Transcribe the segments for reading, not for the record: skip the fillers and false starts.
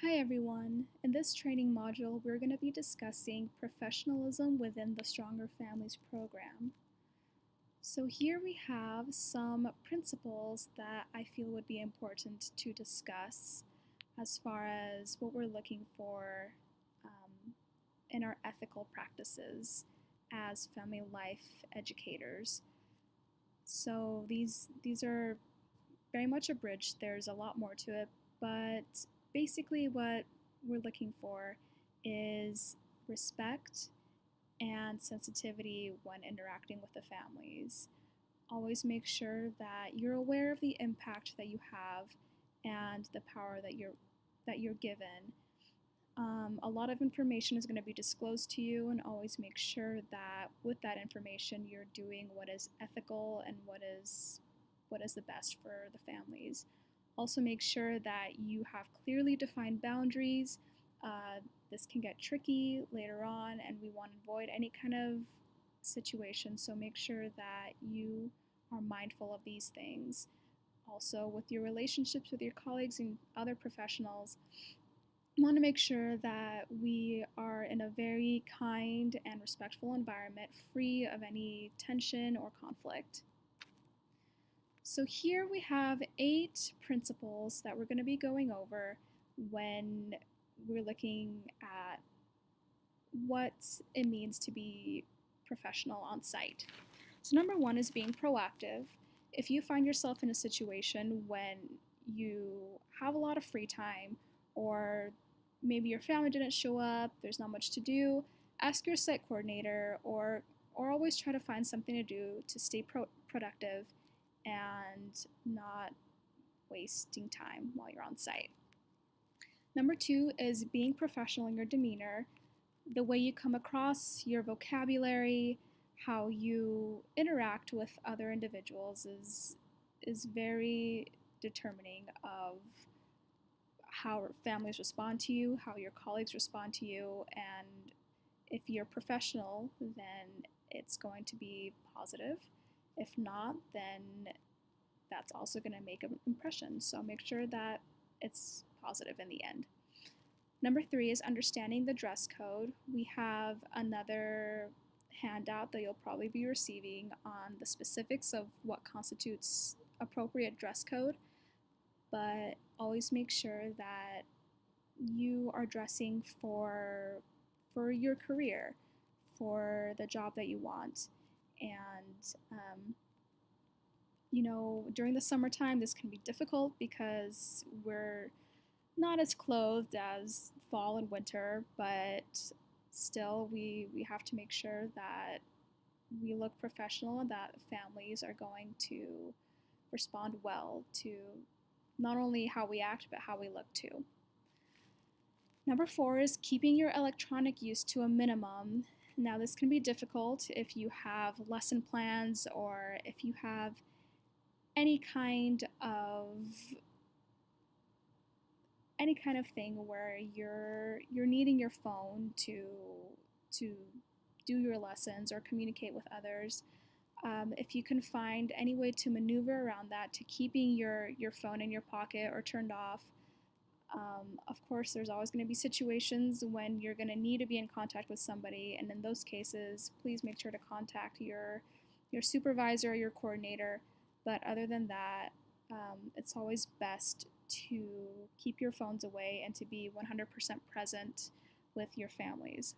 Hi everyone. In this training module, we're going to be discussing professionalism within the Stronger Families program. So here we have some principles that I feel would be important to discuss as far as what we're looking for in our ethical practices as family life educators. So these are very much abridged. There's a lot more to it, but basically what we're looking for is respect and sensitivity when interacting with the families. Always make sure that you're aware of the impact that you have and the power that you're given. A lot of information is going to be disclosed to you, and always make sure that with that information you're doing what is ethical and what is the best for the families. Also make sure that you have clearly defined boundaries. This can get tricky later on, and we want to avoid any kind of situation, so make sure that you are mindful of these things. Also, with your relationships with your colleagues and other professionals, you want to make sure that we are in a very kind and respectful environment, free of any tension or conflict. So here we have 8 principles that we're going to be going over when we're looking at what it means to be professional on site. So number 1 is being proactive. If you find yourself in a situation when you have a lot of free time, or maybe your family didn't show up, there's not much to do, ask your site coordinator, or always try to find something to do to stay productive and not wasting time while you're on site. Number 2 is being professional in your demeanor. The way you come across, your vocabulary, how you interact with other individuals is very determining of how families respond to you, how your colleagues respond to you, and if you're professional, then it's going to be positive. If not, then that's also going to make an impression. So make sure that it's positive in the end. Number 3 is understanding the dress code. We have another handout that you'll probably be receiving on the specifics of what constitutes appropriate dress code, but always make sure that you are dressing for your career, for the job that you want. And during the summertime, this can be difficult because we're not as clothed as fall and winter, but still we have to make sure that we look professional and that families are going to respond well to not only how we act, but how we look too. Number 4 is keeping your electronic use to a minimum. Now, this can be difficult if you have lesson plans or if you have any kind of thing where you're needing your phone to do your lessons or communicate with others. If you can find any way to maneuver around that, to keeping your phone in your pocket or turned off. Of course, there's always going to be situations when you're going to need to be in contact with somebody, and in those cases, please make sure to contact your supervisor or your coordinator. But other than that, it's always best to keep your phones away and to be 100% present with your families.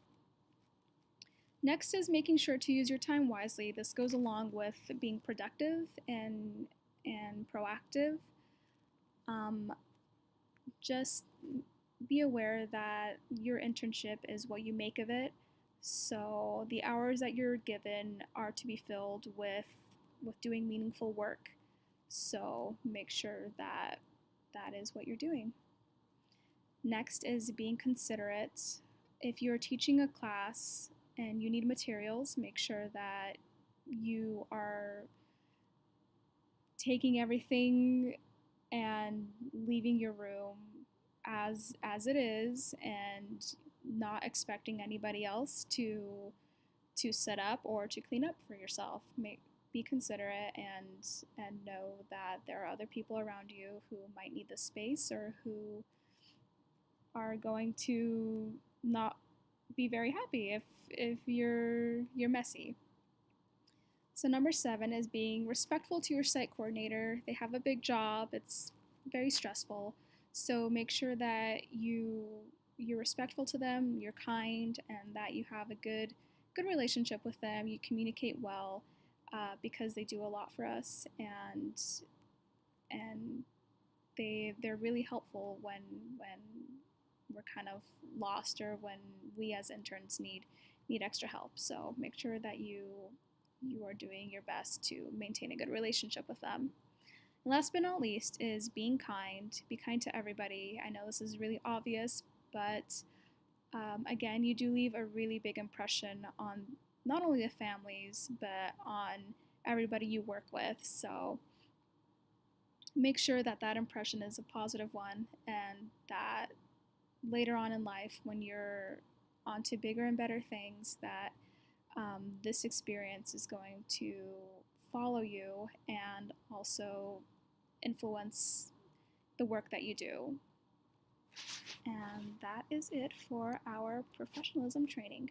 Next is making sure to use your time wisely. This goes along with being productive and proactive. Just be aware that your internship is what you make of it. So the hours that you're given are to be filled with doing meaningful work. So make sure that is what you're doing. Next is being considerate. If you're teaching a class and you need materials, make sure that you are taking everything and leaving your room as it is, and not expecting anybody else to set up or to clean up for yourself. Be considerate and know that there are other people around you who might need the space or who are going to not be very happy if you're messy. So number 7 is being respectful to your site coordinator. They have a big job. It's very stressful. So make sure that you're respectful to them, you're kind, and that you have a good relationship with them. You communicate well because they do a lot for us, and they're really helpful when we're kind of lost or when we as interns need extra help. So make sure that you are doing your best to maintain a good relationship with them. And last but not least is being kind. Be kind to everybody. I know this is really obvious, but again, you do leave a really big impression on not only the families, but on everybody you work with. So make sure that that impression is a positive one, and that later on in life, when you're on to bigger and better things, that this experience is going to follow you and also influence the work that you do. And that is it for our professionalism training.